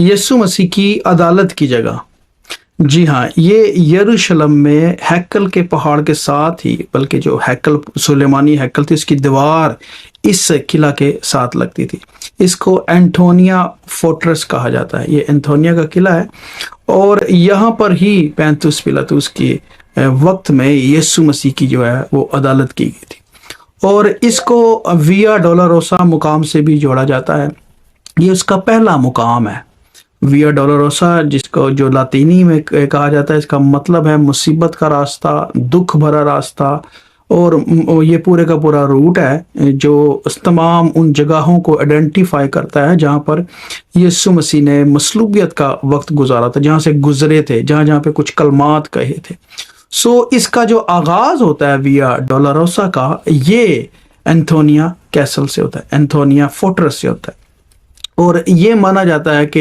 यीशु मसीह की अदालत की जगह। जी हाँ, ये यरूशलेम में हैकल के पहाड़ के साथ ही, बल्कि जो हैकल सुलेमानी हैकल थी उसकी दीवार इस किला के साथ लगती थी। इसको एंटोनिया फोर्ट्रेस कहा जाता है। ये एंटोनिया का किला है और यहाँ पर ही पैंतुस पिलातुस के वक्त में यीशु मसीह की जो है वो अदालत की गई थी। और इसको विया डोलोरोसा मुकाम से भी जोड़ा जाता है। ये उसका पहला मुकाम है। विया डोलोरोसा, जिसको जो लातीनी में कहा जाता है, इसका मतलब है मुसीबत का रास्ता, दुख भरा रास्ता। और ये पूरे का पूरा रूट है जो तमाम उन जगहों को आइडेंटिफाई करता है जहाँ पर यीशु मसीह ने मसलूबियत का वक्त गुजारा था, जहाँ से गुजरे थे, जहाँ जहाँ पे कुछ कलमात कहे थे। सो इसका जो आगाज होता है विया डोलोरोसा का, ये एंथोनिया कैसल से होता है, एंथोनिया फोर्ट्रेस से होता है। और ये माना जाता है कि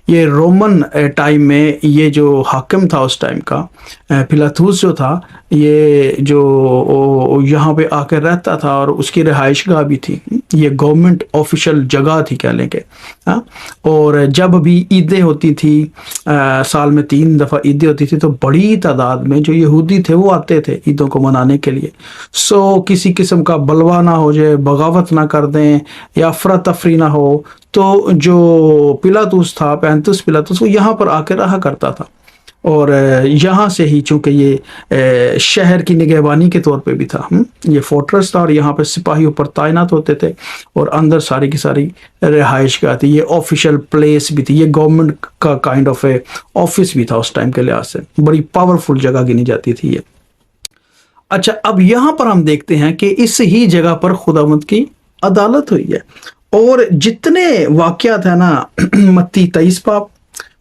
ये रोमन टाइम में ये जो हाकिम था उस टाइम का, पिलातुस जो था, ये जो यहाँ पे आकर रहता था और उसकी रिहाइशगाह भी थी। ये गवर्नमेंट ऑफिशियल जगह थी कह लें के। हाँ, और जब भी ईदें होती थी, साल में 3 दफ़ा ईदें होती थी, तो बड़ी तादाद में जो यहूदी थे वो आते थे ईदों को मनाने के लिए। सो किसी किस्म का बलवा ना हो जाए, बगावत ना कर दें या अफरा तफरी ना हो, तो जो पिलातुस था, पैंतुस पिलातुस, वो यहाँ पर आकर रहा करता था। और यहाँ से ही, चूंकि ये शहर की निगहबानी के तौर पे भी था, ये फोर्ट्रेस था और यहाँ पे सिपाही ऊपर तैनात होते थे और अंदर सारी की सारी रिहाइशगाह थी। ये ऑफिशियल प्लेस भी थी, ये गवर्नमेंट का काइंड ऑफ ऑफिस भी था उस टाइम के लिहाज से। बड़ी पावरफुल जगह गिनी जाती थी ये। अच्छा, अब यहाँ पर हम देखते हैं कि इस ही जगह पर खुदावंद की अदालत हुई है। और जितने वाक़यात है ना, मत्ती 23 बाब,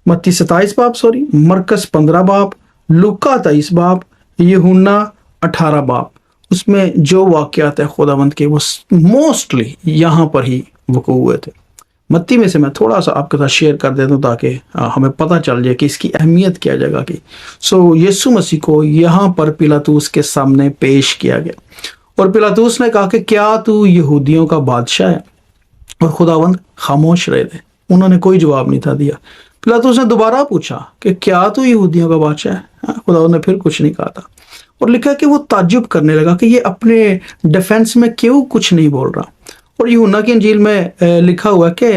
मत्ती 27 बाब, मरकस 15 बाब, लूका 23 बाब, यूहन्ना 18 बाब, उसमें जो वाक़यात है खुदावंद के, वो मोस्टली यहाँ पर ही वक़ू हुए थे। मत्ती में से मैं थोड़ा सा आपके साथ शेयर कर देता हूँ ताकि हमें पता चल जाए कि इसकी अहमियत क्या जगह की। सो यीशु मसीह को यहाँ पर पिलातुस के सामने पेश किया गया और पिलातुस ने कहा कि क्या तू यहूदियों का बादशाह है? और खुदावंद खामोश रहे थे, उन्होंने कोई जवाब नहीं था दिया। पिलातुस ने दोबारा पूछा कि क्या तू यहूदियों का बादशाह है? खुदावंद ने फिर कुछ नहीं कहा था। और लिखा कि वो ताज्जुब करने लगा कि ये अपने डिफेंस में क्यों कुछ नहीं बोल रहा। और यूहन्ना की इंजील में लिखा हुआ कि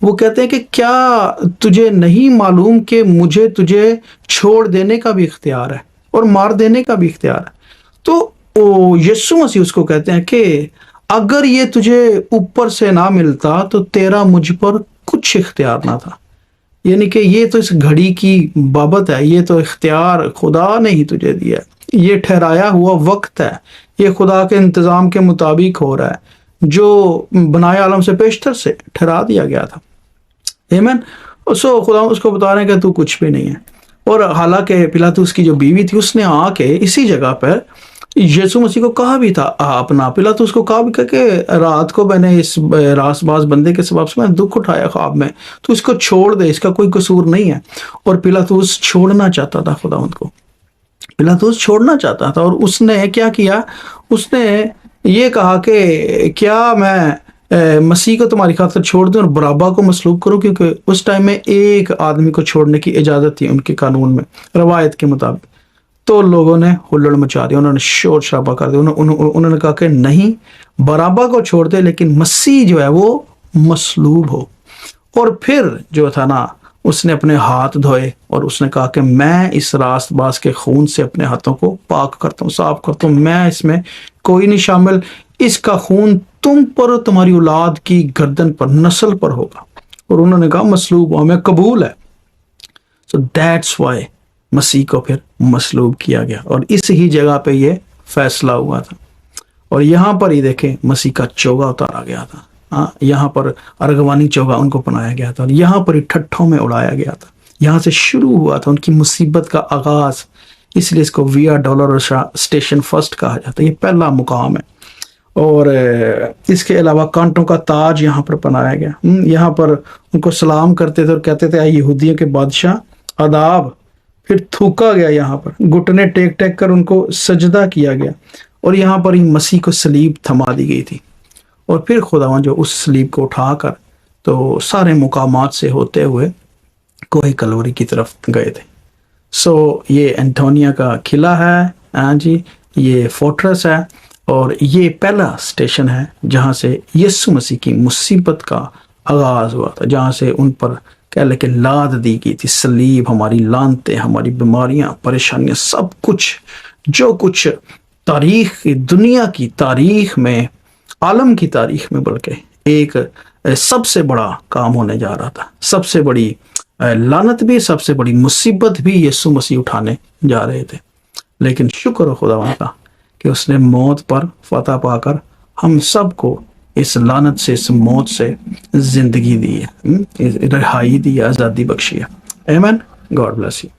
वो कहते हैं कि क्या तुझे नहीं मालूम कि मुझे तुझे छोड़ देने का भी इख्तियार है और मार देने का भी इख्तियार है? तो यीशु मसीह उसको कहते हैं कि अगर ये तुझे ऊपर से ना मिलता तो तेरा मुझ पर कुछ इख्तियार ना था। यानी कि ये तो इस घड़ी की बाबत है, ये तो इख्तियार खुदा ने ही तुझे दिया है, ये ठहराया हुआ वक्त है, ये खुदा के इंतज़ाम के मुताबिक हो रहा है, जो बनाए आलम से पेशतर से ठहरा दिया गया था। आमीन। सो खुदा उसको बता रहे हैं कि तू कुछ भी नहीं है। और हालांकि पिलातुस की जो बीवी थी, उसने आके इसी जगह पर यीशु मसीह को कहा भी था, अपना पिलातुस को कहा भी कि रात को मैंने इस रासबाज बंदे के सबब से मैं दुख उठाया ख्वाब में, तो इसको छोड़ दे, इसका कोई कसूर नहीं है। और पिलातुस छोड़ना चाहता था, खुदावंद को पिलातुस छोड़ना चाहता था। और उसने क्या किया? उसने ये कहा कि क्या मैं मसीह को तुम्हारी खातिर छोड़ दूं और बराबा को मसलूब करूं? क्योंकि उस टाइम में एक आदमी को छोड़ने की इजाज़त थी उनके कानून में, रवायत के मुताबिक। तो लोगों ने हुल्लड़ मचा दिया, उन्होंने शोर शराबा कर दिया। उन्होंने कहा कि नहीं, बराबा को छोड़ दे, लेकिन मसीह जो है वो मसलूब हो। और फिर जो था ना, उसने अपने हाथ धोए और उसने कहा कि मैं इस रास्तबाज के खून से अपने हाथों को पाक करता हूँ, साफ करता हूँ, मैं इसमें कोई नहीं शामिल, इसका खून तुम पर, तुम्हारी औलाद की गर्दन पर, नस्ल पर होगा। और उन्होंने कहा मसलूब हो, हमें कबूल है। सो दैट्स वाई मसीह को फिर मसलूब किया गया और इस ही जगह पे ये फैसला हुआ था। और यहाँ पर ही देखें, मसीह का चोगा उतारा गया था। हाँ, यहाँ पर अर्गवानी चोगा उनको पहनाया गया था और यहाँ पर ही ठट्ठों में उड़ाया गया था। यहाँ से शुरू हुआ था उनकी मुसीबत का आगाज, इसलिए इसको विया डोलोरोसा स्टेशन फर्स्ट कहा जाता है। ये पहला मुकाम है। और इसके अलावा कांटों का ताज यहाँ पर पहनाया गया। यहाँ पर उनको सलाम करते थे और कहते थे, यहूदियों के बादशाह आदाब। फिर थूका गया, यहाँ पर घुटने टेक टेक कर उनको सजदा किया गया। और यहाँ पर ही मसीह को सलीब थमा दी गई थी। और फिर खुदावंद जो उस सलीब को उठाकर तो सारे मुकामात से होते हुए کوہ کلوری کی طرف گئے تھے. سو یہ انٹونیا کا قلعہ ہے, ہاں جی, یہ فورٹریس ہے, اور یہ پہلا اسٹیشن ہے جہاں سے یسوع مسیح کی مصیبت کا آغاز ہوا تھا, جہاں سے ان پر کہہ لے کہ لاد دی گئی تھی صلیب, ہماری لعنتیں, ہماری بیماریاں, پریشانیاں, سب کچھ جو کچھ تاریخ, دنیا کی تاریخ میں, عالم کی تاریخ میں بلکہ ایک سب سے بڑا کام ہونے جا رہا تھا. سب سے بڑی لعنت بھی, سب سے بڑی مصیبت بھی یسوع مسیح اٹھانے جا رہے تھے. لیکن شکر خداوند کا کہ اس نے موت پر فتح پا کر ہم سب کو اس لعنت سے, اس موت سے زندگی دی ہے, رہائی دی ہے, آزادی بخشی ہے. آمین. God bless you.